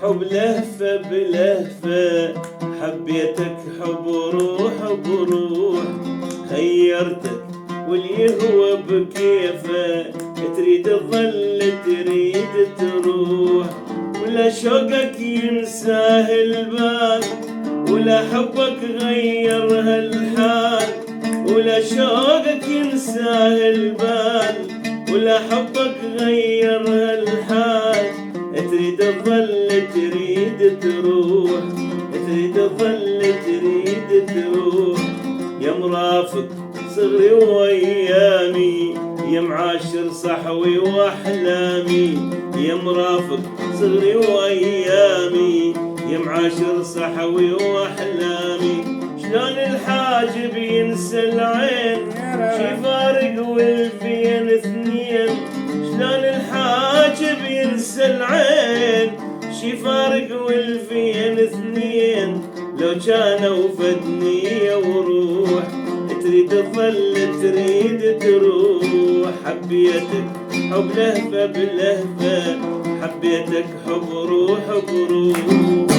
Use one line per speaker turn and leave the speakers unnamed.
حب لهفة بلهفة، حبيتك حب روح بروح، خيرتك واليهوى بكيفه، تريد تظل تريد تروح، ولا شوقك ينساه البال، ولا حبك غير هالحال، ولا شوقك ينساه البال، ولا حبك غير هالحال، تريد تظل تريد تروح، تريد تظل تريد تروح، يا مرافق صغري وايامي، يا معاشر صحوي واحلامي، يا مرافق صغري وايامي، يا معاشر صحوي واحلامي، شلون الحاجب ينسى العين، شي فارق والفين اثنين، شلون الحاجب ينسى العين، شي فارق والفين اثنين، لو كانوا فدنية وروح، تريد تظل تريد تروح، حبيتك حب لهفة بلهفة، حبيتك حب روح بروح.